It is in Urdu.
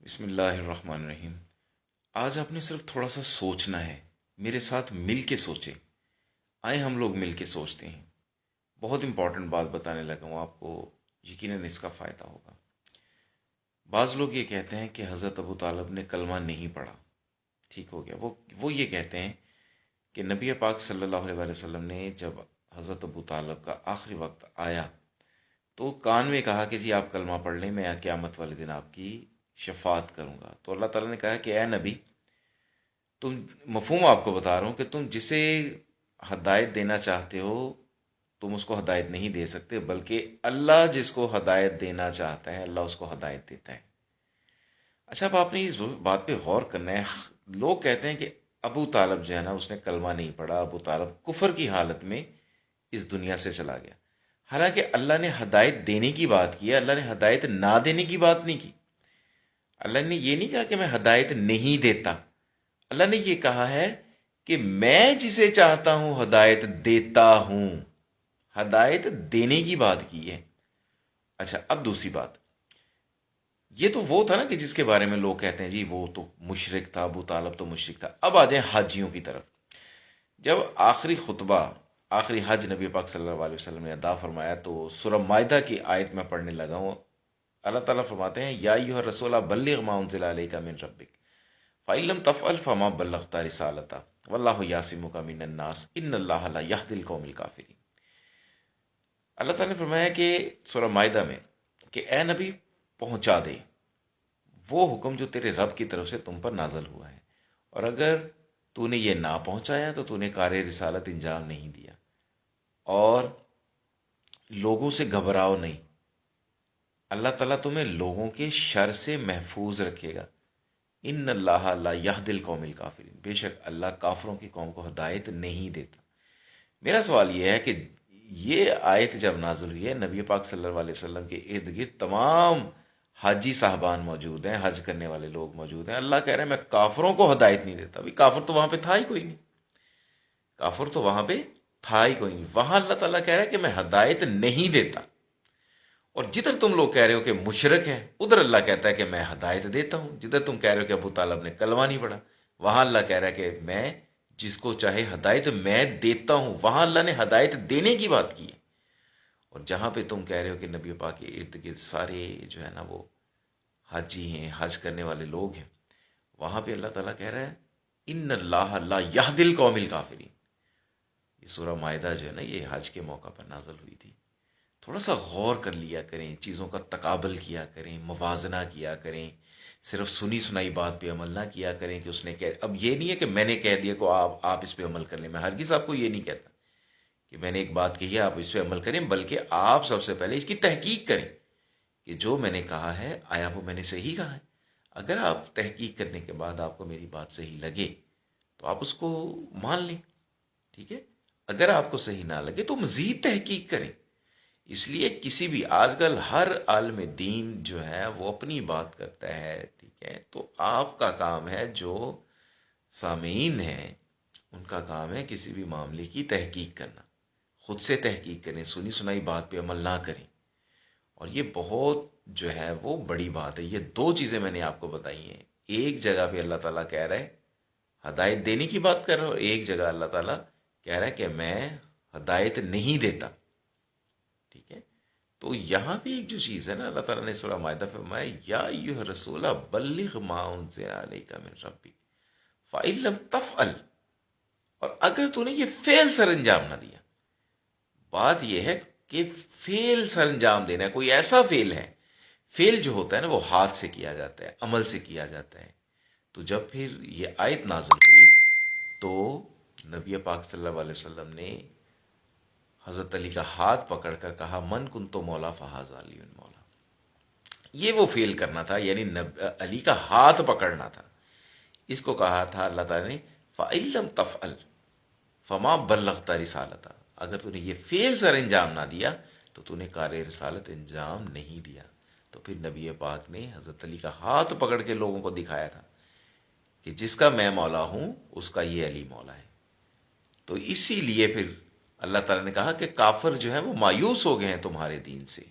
بسم اللہ الرحمن الرحیم۔ آج آپ نے صرف تھوڑا سا سوچنا ہے، میرے ساتھ مل کے سوچیں۔ آئے ہم لوگ مل کے سوچتے ہیں۔ بہت امپورٹنٹ بات بتانے لگا ہوں آپ کو، یقیناً اس کا فائدہ ہوگا۔ بعض لوگ یہ کہتے ہیں کہ حضرت ابو طالب نے کلمہ نہیں پڑھا، ٹھیک ہو گیا۔ وہ یہ کہتے ہیں کہ نبی پاک صلی اللہ علیہ وآلہ وسلم نے جب حضرت ابو طالب کا آخری وقت آیا تو کان میں کہا کہ جی آپ کلمہ پڑھ لیں، میں قیامت والے دن آپ کی شفاعت کروں گا۔ تو اللہ تعالیٰ نے کہا کہ اے نبی، تم مفہوم آپ کو بتا رہا ہوں کہ تم جسے ہدایت دینا چاہتے ہو تم اس کو ہدایت نہیں دے سکتے، بلکہ اللہ جس کو ہدایت دینا چاہتا ہے اللہ اس کو ہدایت دیتا ہے۔ اچھا، اب آپ نے اس بات پہ غور کرنا ہے۔ لوگ کہتے ہیں کہ ابو طالب جو ہے نا اس نے کلمہ نہیں پڑھا، ابو طالب کفر کی حالت میں اس دنیا سے چلا گیا۔ حالانکہ اللہ نے ہدایت دینے کی بات کی ہے، اللہ نے ہدایت نہ دینے کی بات نہیں کی۔ اللہ نے یہ نہیں کہا کہ میں ہدایت نہیں دیتا، اللہ نے یہ کہا ہے کہ میں جسے چاہتا ہوں ہدایت دیتا ہوں۔ ہدایت دینے کی بات کی ہے۔ اچھا، اب دوسری بات، یہ تو وہ تھا نا کہ جس کے بارے میں لوگ کہتے ہیں جی وہ تو مشرک تھا، ابو طالب تو مشرک تھا۔ اب آ جائیں حاجیوں کی طرف۔ جب آخری خطبہ، آخری حج نبی پاک صلی اللہ علیہ وسلم نے ادا فرمایا تو سورہ مائدہ کی آیت میں پڑھنے لگا ہوں۔ اللہ تعالیٰ فرماتے ہیں یا ایھا الرسول بلغ ما انزل الیک من ربک فإن لم تفعل فما بلغت رسالتہ واللہ یعصمک من الناس ان اللہ لا یہدی القوم الکافرین۔ اللہ تعالیٰ نے فرمایا کہ سورہ مائدہ میں کہ اے نبی پہنچا دے وہ حکم جو تیرے رب کی طرف سے تم پر نازل ہوا ہے، اور اگر تو نے یہ نہ پہنچایا تو تو نے کار رسالت انجام نہیں دیا۔ اور لوگوں سے گھبراؤ نہیں، اللہ تعالیٰ تمہیں لوگوں کے شر سے محفوظ رکھے گا۔ ان اللہ لا یہدی القوم الکافرین، بے شک اللہ کافروں کی قوم کو ہدایت نہیں دیتا۔ میرا سوال یہ ہے کہ یہ آیت جب نازل ہوئی ہے، نبی پاک صلی اللہ علیہ وسلم کے ارد گرد تمام حاجی صاحبان موجود ہیں، حج کرنے والے لوگ موجود ہیں۔ اللہ کہہ رہے ہیں میں کافروں کو ہدایت نہیں دیتا۔ ابھی کافر تو وہاں پہ تھا ہی کوئی نہیں، کافر تو وہاں پہ تھا ہی کوئی نہیں۔ وہاں اللہ تعالیٰ کہہ رہا ہے کہ میں ہدایت نہیں دیتا۔ اور جدھر تم لوگ کہہ رہے ہو کہ مشرک ہے، ادھر اللہ کہتا ہے کہ میں ہدایت دیتا ہوں۔ جدھر تم کہہ رہے ہو کہ ابو طالب نے کلمہ نہیں پڑھا، وہاں اللہ کہہ رہا ہے کہ میں جس کو چاہے ہدایت میں دیتا ہوں۔ وہاں اللہ نے ہدایت دینے کی بات کی ہے۔ اور جہاں پہ تم کہہ رہے ہو کہ نبی پاک کے ارد گرد سارے جو ہے نا وہ حاجی ہیں، حج کرنے والے لوگ ہیں، وہاں پہ اللہ تعالیٰ کہہ رہا ہے ان اللہ لا یہدی القوم الکافرین۔ یہ سورہ مائدہ جو ہے نا یہ حج کے موقع پر نازل ہوئی تھی۔ تھوڑا سا غور کر لیا کریں، چیزوں کا تقابل کیا کریں، موازنہ کیا کریں، صرف سنی سنائی بات پہ عمل نہ کیا کریں کہ اس نے کہہ، اب یہ نہیں ہے کہ میں نے کہہ دیا کو آپ اس پہ عمل کر لیں۔ میں ہرگز آپ کو یہ نہیں کہتا کہ میں نے ایک بات کہی ہے آپ اس پہ عمل کریں، بلکہ آپ سب سے پہلے اس کی تحقیق کریں کہ جو میں نے کہا ہے آیا وہ میں نے صحیح کہا ہے۔ اگر آپ تحقیق کرنے کے بعد آپ کو میری بات صحیح لگے تو آپ اس کو مان لیں، ٹھیک ہے۔ اگر آپ کو صحیح نہ لگے تو مزید تحقیق کریں۔ اس لیے کسی بھی آج کل ہر عالم دین جو ہے وہ اپنی بات کرتا ہے، ٹھیک ہے۔ تو آپ کا کام ہے، جو سامعین ہیں ان کا کام ہے کسی بھی معاملے کی تحقیق کرنا، خود سے تحقیق کریں، سنی سنائی بات پہ عمل نہ کریں۔ اور یہ بہت جو ہے وہ بڑی بات ہے۔ یہ دو چیزیں میں نے آپ کو بتائی ہیں۔ ایک جگہ پہ اللہ تعالیٰ کہہ رہا ہے ہدایت دینے کی بات کر رہا ہوں، اور ایک جگہ اللہ تعالیٰ کہہ رہا ہے کہ میں ہدایت نہیں دیتا، ٹھیک ہے۔ تو یہاں پہ ایک جو چیز ہے نا، اللہ تعالیٰ نے سورہ مائدہ فرمایا یا ایھا الرسول بلغ ما انزل الیک من ربک فإن لم تفعل، اور اگر تو نے یہ فعل سر انجام نہ دیا۔ بات یہ ہے کہ فعل سر انجام دینا ہے، کوئی ایسا فعل ہے، فعل جو ہوتا ہے نا وہ ہاتھ سے کیا جاتا ہے، عمل سے کیا جاتا ہے۔ تو جب پھر یہ آیت نازل ہوئی تو نبی پاک صلی اللہ علیہ وسلم نے حضرت علی کا ہاتھ پکڑ کر کہا من کنت مولا فہذا علی مولا۔ یہ وہ فعل کرنا تھا، یعنی علی کا ہاتھ پکڑنا تھا۔ اس کو کہا تھا اللہ تعالیٰ نے فإن لم تفعل فما بلغت رسالتہ، اگر تو نے یہ فعل سر انجام نہ دیا تو تو نے کار رسالت انجام نہیں دیا۔ تو پھر نبی پاک نے حضرت علی کا ہاتھ پکڑ کے لوگوں کو دکھایا تھا کہ جس کا میں مولا ہوں اس کا یہ علی مولا ہے۔ تو اسی لیے پھر اللہ تعالیٰ نے کہا کہ کافر جو ہے وہ مایوس ہو گئے ہیں تمہارے دین سے،